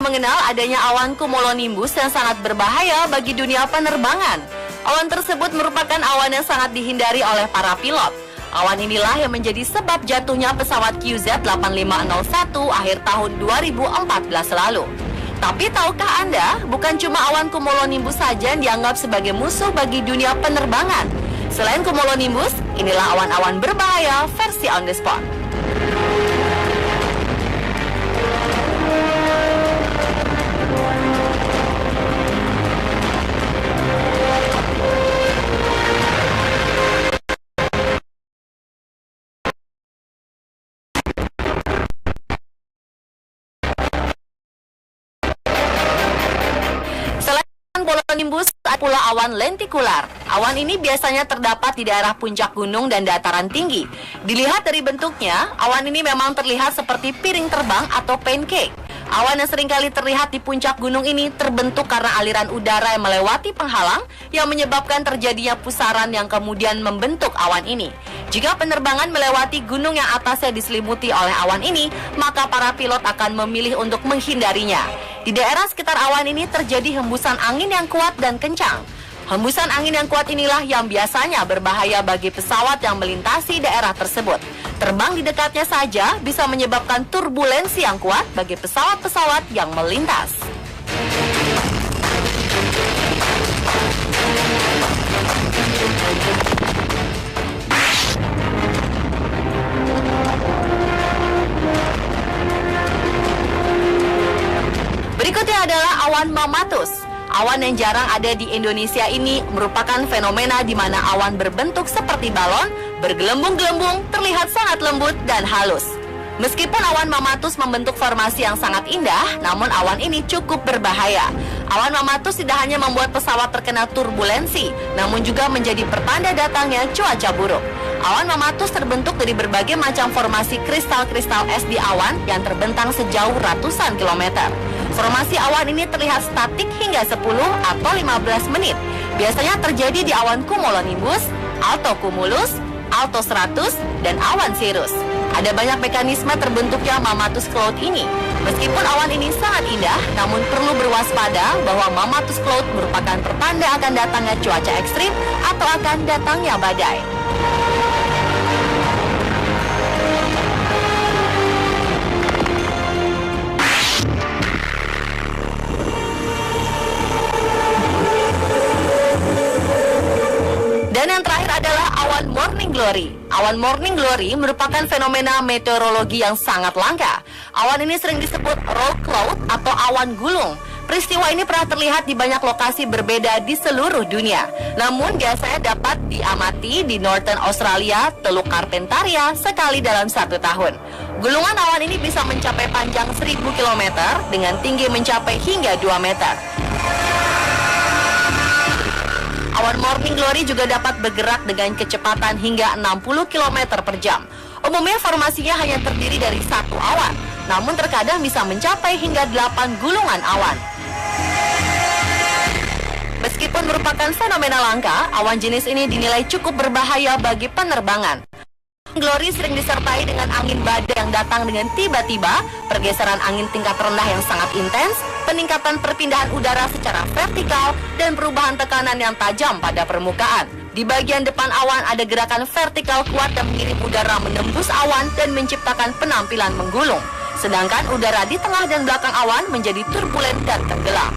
mengenal adanya awan cumulonimbus yang sangat berbahaya bagi dunia penerbangan. Awan tersebut merupakan awan yang sangat dihindari oleh para pilot. Awan inilah yang menjadi sebab jatuhnya pesawat QZ8501 akhir tahun 2014 lalu. Tapi tahukah Anda, bukan cuma awan cumulonimbus saja yang dianggap sebagai musuh bagi dunia penerbangan. Selain cumulonimbus, inilah awan-awan berbahaya versi on the spot. Cumulonimbus pula awan lentikular. Awan ini biasanya terdapat di daerah puncak gunung dan dataran tinggi. Dilihat dari bentuknya, awan ini memang terlihat seperti piring terbang atau pancake. Awan yang seringkali terlihat di puncak gunung ini terbentuk karena aliran udara yang melewati penghalang yang menyebabkan terjadinya pusaran yang kemudian membentuk awan ini. Jika penerbangan melewati gunung yang atasnya diselimuti oleh awan ini, maka para pilot akan memilih untuk menghindarinya. Di daerah sekitar awan ini terjadi hembusan angin yang kuat dan kencang. Hembusan angin yang kuat inilah yang biasanya berbahaya bagi pesawat yang melintasi daerah tersebut. Terbang di dekatnya saja bisa menyebabkan turbulensi yang kuat bagi pesawat-pesawat yang melintas. Berikutnya adalah awan mamatus. Awan yang jarang ada di Indonesia ini merupakan fenomena di mana awan berbentuk seperti balon, bergelembung-gelembung, terlihat sangat lembut dan halus. Meskipun awan mamatus membentuk formasi yang sangat indah, namun awan ini cukup berbahaya. Awan mamatus tidak hanya membuat pesawat terkena turbulensi, namun juga menjadi pertanda datangnya cuaca buruk. Awan mamatus terbentuk dari berbagai macam formasi kristal-kristal es di awan yang terbentang sejauh ratusan kilometer. Formasi awan ini terlihat statik hingga 10 atau 15 menit. Biasanya terjadi di awan cumulonimbus, altocumulus, altostratus, dan awan cirrus. Ada banyak mekanisme terbentuknya mamatus cloud ini. Meskipun awan ini sangat indah, namun perlu berwaspada bahwa mamatus cloud merupakan pertanda akan datangnya cuaca ekstrim atau akan datangnya badai. Dan yang terakhir adalah awan morning glory. Awan morning glory merupakan fenomena meteorologi yang sangat langka. Awan ini sering disebut roll cloud atau awan gulung. Peristiwa ini pernah terlihat di banyak lokasi berbeda di seluruh dunia. Namun biasanya dapat diamati di Northern Australia, Teluk Carpentaria sekali dalam 1 tahun. Gulungan awan ini bisa mencapai panjang 1000 km dengan tinggi mencapai hingga 2 meter. Awan morning glory juga dapat bergerak dengan kecepatan hingga 60 km per jam. Umumnya formasinya hanya terdiri dari 1 awan, namun terkadang bisa mencapai hingga 8 gulungan awan. Meskipun merupakan fenomena langka, awan jenis ini dinilai cukup berbahaya bagi penerbangan. Glory sering disertai dengan angin badai yang datang dengan tiba-tiba, pergeseran angin tingkat rendah yang sangat intens, peningkatan perpindahan udara secara vertikal, dan perubahan tekanan yang tajam pada permukaan. Di bagian depan awan ada gerakan vertikal kuat yang mengirim udara menembus awan dan menciptakan penampilan menggulung. Sedangkan udara di tengah dan belakang awan menjadi turbulen dan tenggelam.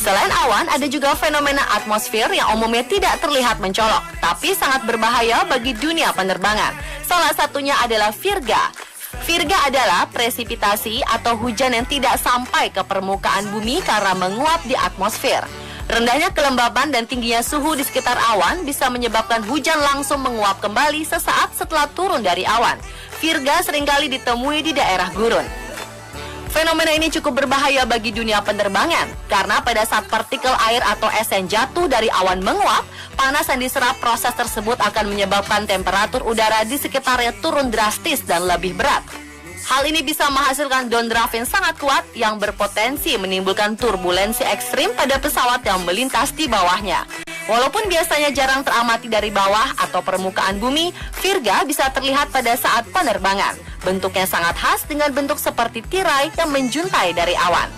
Selain awan, ada juga fenomena atmosfer yang umumnya tidak terlihat mencolok, tapi sangat berbahaya bagi dunia penerbangan. Salah satunya adalah virga. Virga adalah presipitasi atau hujan yang tidak sampai ke permukaan bumi karena menguap di atmosfer. Rendahnya kelembaban dan tingginya suhu di sekitar awan bisa menyebabkan hujan langsung menguap kembali sesaat setelah turun dari awan. Virga seringkali ditemui di daerah gurun. Fenomena ini cukup berbahaya bagi dunia penerbangan karena pada saat partikel air atau es yang jatuh dari awan menguap, panas yang diserap proses tersebut akan menyebabkan temperatur udara di sekitarnya turun drastis dan lebih berat. Hal ini bisa menghasilkan downdraft yang sangat kuat yang berpotensi menimbulkan turbulensi ekstrim pada pesawat yang melintas di bawahnya. Walaupun biasanya jarang teramati dari bawah atau permukaan bumi, virga bisa terlihat pada saat penerbangan. Bentuknya sangat khas dengan bentuk seperti tirai yang menjuntai dari awan.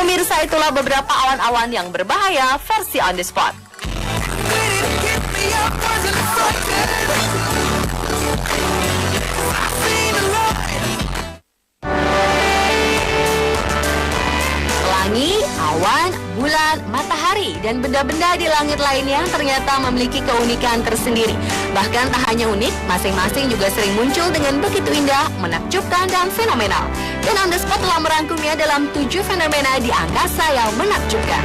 Pemirsa, itulah beberapa awan-awan yang berbahaya versi On The Spot. Pelangi, awan, bulan, matahari, dan benda-benda di langit lainnya ternyata memiliki keunikan tersendiri. Bahkan tak hanya unik, masing-masing juga sering muncul dengan begitu indah, menakjubkan, dan fenomenal. Dan On The Spot telah merangkumnya dalam 7 fenomena di angkasa yang menakjubkan.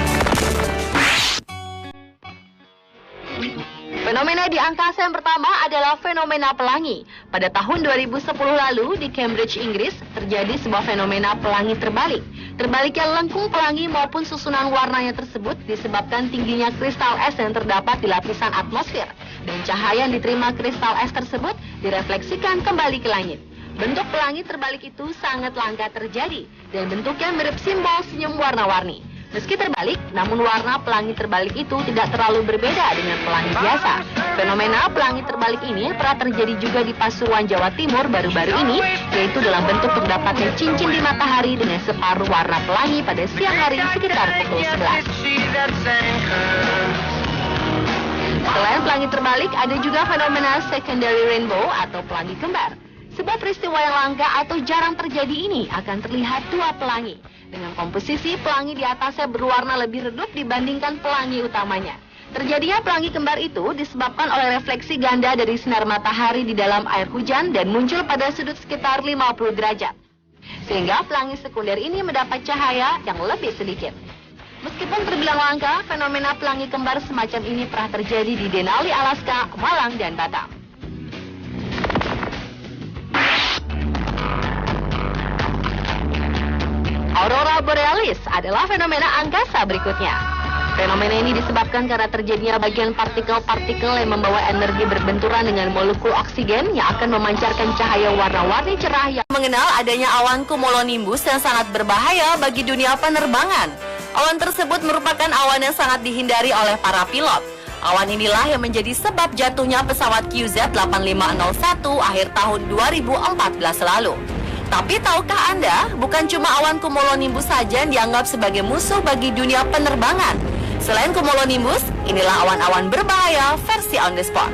Fenomena di angkasa yang pertama adalah fenomena pelangi. Pada tahun 2010 lalu di Cambridge, Inggris, terjadi sebuah fenomena pelangi terbalik. Terbaliknya lengkung pelangi maupun susunan warnanya tersebut disebabkan tingginya kristal es yang terdapat di lapisan atmosfer. Dan cahaya yang diterima kristal es tersebut direfleksikan kembali ke langit. Bentuk pelangi terbalik itu sangat langka terjadi dan bentuknya mirip simbol senyum warna-warni. Meski terbalik, namun warna pelangi terbalik itu tidak terlalu berbeda dengan pelangi biasa. Fenomena pelangi terbalik ini pernah terjadi juga di Pasuruan, Jawa Timur baru-baru ini, yaitu dalam bentuk terdapatnya cincin di matahari dengan separuh warna pelangi pada siang hari sekitar pukul 11. Selain pelangi terbalik, ada juga fenomena secondary rainbow atau pelangi kembar. Sebuah peristiwa yang langka atau jarang terjadi ini akan terlihat dua pelangi. Dengan komposisi pelangi di atasnya berwarna lebih redup dibandingkan pelangi utamanya. Terjadinya pelangi kembar itu disebabkan oleh refleksi ganda dari sinar matahari di dalam air hujan dan muncul pada sudut sekitar 50 derajat. Sehingga pelangi sekunder ini mendapat cahaya yang lebih sedikit. Meskipun terbilang langka, fenomena pelangi kembar semacam ini pernah terjadi di Denali, Alaska, Malang, dan Batam. Aurora Borealis adalah fenomena angkasa berikutnya. Fenomena ini disebabkan karena terjadinya bagian partikel-partikel yang membawa energi berbenturan dengan molekul oksigen yang akan memancarkan cahaya warna-warni cerah yang mengenal adanya awan cumulonimbus yang sangat berbahaya bagi dunia penerbangan. Awan tersebut merupakan awan yang sangat dihindari oleh para pilot. Awan inilah yang menjadi sebab jatuhnya pesawat QZ8501 akhir tahun 2014 lalu. Tapi tahukah Anda, bukan cuma awan cumulonimbus saja yang dianggap sebagai musuh bagi dunia penerbangan. Selain cumulonimbus, inilah awan-awan berbahaya versi On The Spot.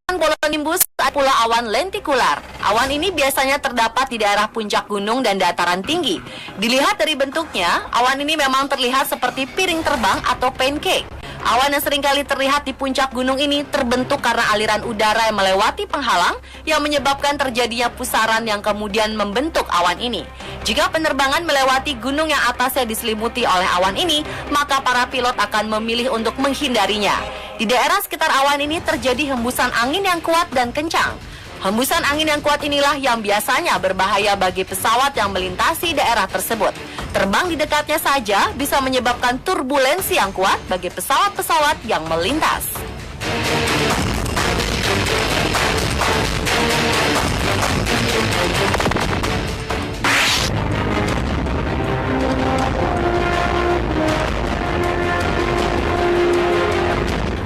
Cumulonimbus pula awan lentikular. Awan ini biasanya terdapat di daerah puncak gunung dan dataran tinggi. Dilihat dari bentuknya, awan ini memang terlihat seperti piring terbang atau pancake. Awan yang seringkali terlihat di puncak gunung ini terbentuk karena aliran udara yang melewati penghalang yang menyebabkan terjadinya pusaran yang kemudian membentuk awan ini. Jika penerbangan melewati gunung yang atasnya diselimuti oleh awan ini, maka para pilot akan memilih untuk menghindarinya. Di daerah sekitar awan ini terjadi hembusan angin yang kuat dan kencang. Hembusan angin yang kuat inilah yang biasanya berbahaya bagi pesawat yang melintasi daerah tersebut. Terbang di dekatnya saja bisa menyebabkan turbulensi yang kuat bagi pesawat-pesawat yang melintas.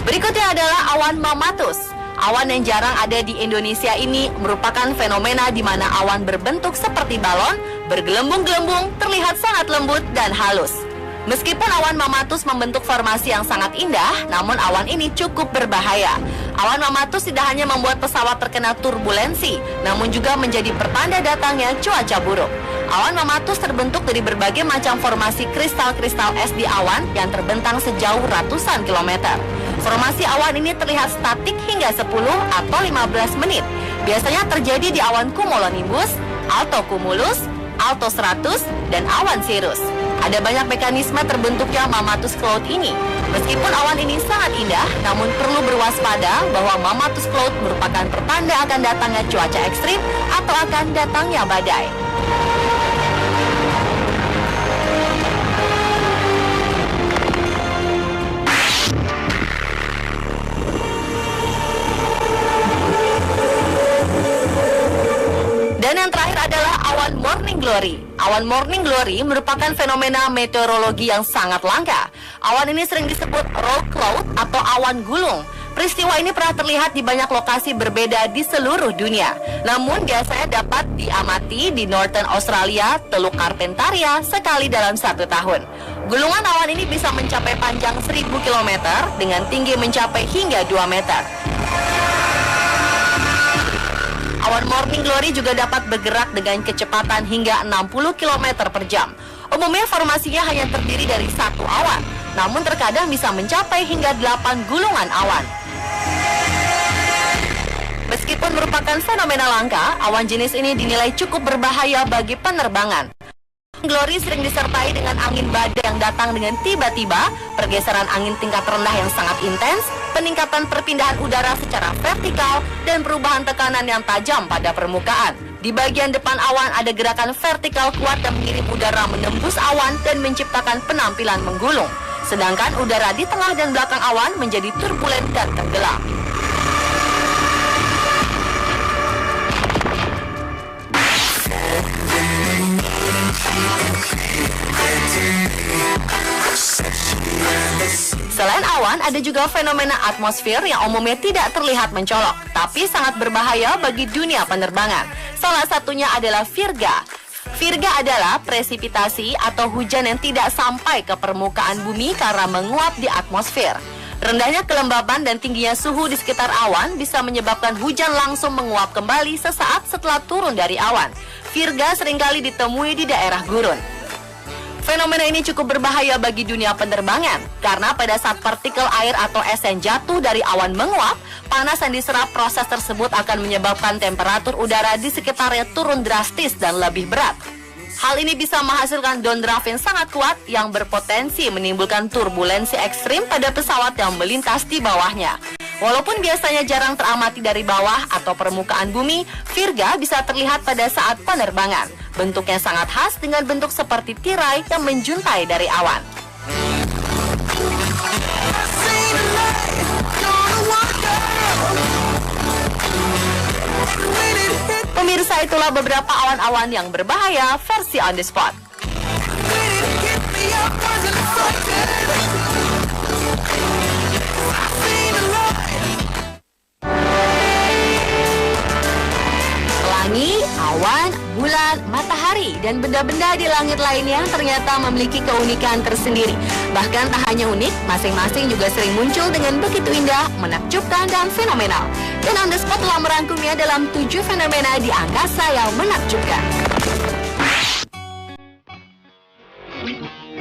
Berikutnya adalah awan mammatus. Awan yang jarang ada di Indonesia ini merupakan fenomena di mana awan berbentuk seperti balon, bergelembung-gelembung, terlihat sangat lembut dan halus. Meskipun awan mammatus membentuk formasi yang sangat indah, namun awan ini cukup berbahaya. Awan mammatus tidak hanya membuat pesawat terkena turbulensi, namun juga menjadi pertanda datangnya cuaca buruk. Awan mammatus terbentuk dari berbagai macam formasi kristal-kristal es di awan yang terbentang sejauh ratusan kilometer. Formasi awan ini terlihat statik hingga 10 atau 15 menit. Biasanya terjadi di awan cumulonimbus, alto cumulus, alto stratus, dan awan cirrus. Ada banyak mekanisme terbentuknya Mammatus Cloud ini. Meskipun awan ini sangat indah, namun perlu berwaspada bahwa Mammatus Cloud merupakan pertanda akan datangnya cuaca ekstrim atau akan datangnya badai. Dan yang terakhir adalah awan morning glory. Awan morning glory merupakan fenomena meteorologi yang sangat langka. Awan ini sering disebut roll cloud atau awan gulung. Peristiwa ini pernah terlihat di banyak lokasi berbeda di seluruh dunia. Namun biasanya dapat diamati di Northern Australia, Teluk Carpentaria sekali dalam 1 tahun. Gulungan awan ini bisa mencapai panjang 1000 km dengan tinggi mencapai hingga 2 meter. Awan morning glory juga dapat bergerak dengan kecepatan hingga 60 km per jam. Umumnya formasinya hanya terdiri dari satu awan, namun terkadang bisa mencapai hingga 8 gulungan awan. Meskipun merupakan fenomena langka, awan jenis ini dinilai cukup berbahaya bagi penerbangan. Glory sering disertai dengan angin badai yang datang dengan tiba-tiba, pergeseran angin tingkat rendah yang sangat intens, peningkatan perpindahan udara secara vertikal, dan perubahan tekanan yang tajam pada permukaan. Di bagian depan awan ada gerakan vertikal kuat yang mengirim udara menembus awan dan menciptakan penampilan menggulung. Sedangkan udara di tengah dan belakang awan menjadi turbulen dan tenggelam. Selain awan, ada juga fenomena atmosfer yang umumnya tidak terlihat mencolok, tapi sangat berbahaya bagi dunia penerbangan. Salah satunya adalah virga. Virga adalah presipitasi atau hujan yang tidak sampai ke permukaan bumi karena menguap di atmosfer. Rendahnya kelembaban dan tingginya suhu di sekitar awan bisa menyebabkan hujan langsung menguap kembali sesaat setelah turun dari awan. Virga seringkali ditemui di daerah gurun. Fenomena ini cukup berbahaya bagi dunia penerbangan karena pada saat partikel air atau es yang jatuh dari awan menguap, panas yang diserap proses tersebut akan menyebabkan temperatur udara di sekitarnya turun drastis dan lebih berat. Hal ini bisa menghasilkan downdraft yang sangat kuat yang berpotensi menimbulkan turbulensi ekstrim pada pesawat yang melintas di bawahnya. Walaupun biasanya jarang teramati dari bawah atau permukaan bumi, virga bisa terlihat pada saat penerbangan. Bentuknya sangat khas dengan bentuk seperti tirai yang menjuntai dari awan. Pemirsa, itulah beberapa awan-awan yang berbahaya versi on the spot. Pelangi, awan, bulan, matahari, dan benda-benda di langit lainnya ternyata memiliki keunikan tersendiri. Bahkan tak hanya unik, masing-masing juga sering muncul dengan begitu indah, menakjubkan, dan fenomenal. Dan On The Spot telah merangkumnya dalam 7 fenomena di angkasa yang menakjubkan.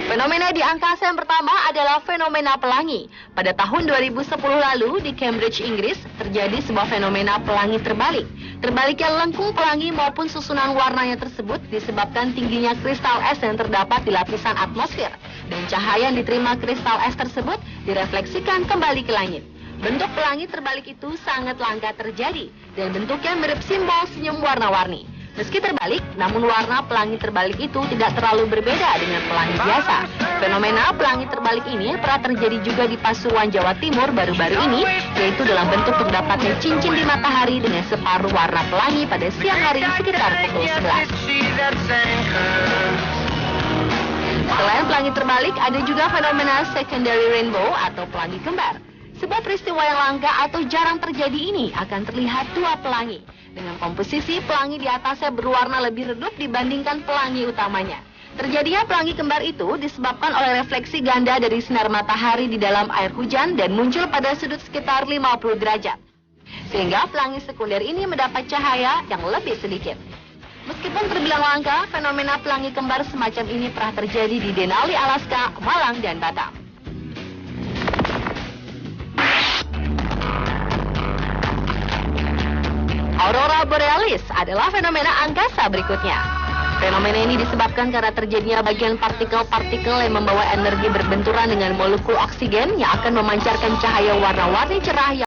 Fenomena di angkasa yang pertama adalah fenomena pelangi. Pada tahun 2010 lalu di Cambridge, Inggris, terjadi sebuah fenomena pelangi terbalik. Terbaliknya lengkung pelangi maupun susunan warnanya tersebut disebabkan tingginya kristal es yang terdapat di lapisan atmosfer. Dan cahaya yang diterima kristal es tersebut direfleksikan kembali ke langit. Bentuk pelangi terbalik itu sangat langka terjadi dan bentuknya mirip simbol senyum warna-warni. Meski terbalik, namun warna pelangi terbalik itu tidak terlalu berbeda dengan pelangi biasa. Fenomena pelangi terbalik ini pernah terjadi juga di Pasuruan, Jawa Timur baru-baru ini, yaitu dalam bentuk terdapatnya cincin di matahari dengan separuh warna pelangi pada siang hari sekitar pukul 11. Selain pelangi terbalik, ada juga fenomena secondary rainbow atau pelangi kembar. Sebuah peristiwa yang langka atau jarang terjadi ini akan terlihat dua pelangi. Dengan komposisi pelangi di atasnya berwarna lebih redup dibandingkan pelangi utamanya. Terjadinya pelangi kembar itu disebabkan oleh refleksi ganda dari sinar matahari di dalam air hujan dan muncul pada sudut sekitar 50 derajat. Sehingga pelangi sekunder ini mendapat cahaya yang lebih sedikit. Meskipun terbilang langka, fenomena pelangi kembar semacam ini pernah terjadi di Denali, Alaska, Malang, dan Batam. Aurora Borealis Aquarius adalah fenomena angkasa berikutnya. Fenomena ini disebabkan karena terjadinya bagian partikel-partikel yang membawa energi berbenturan dengan molekul oksigen yang akan memancarkan cahaya warna-warni cerah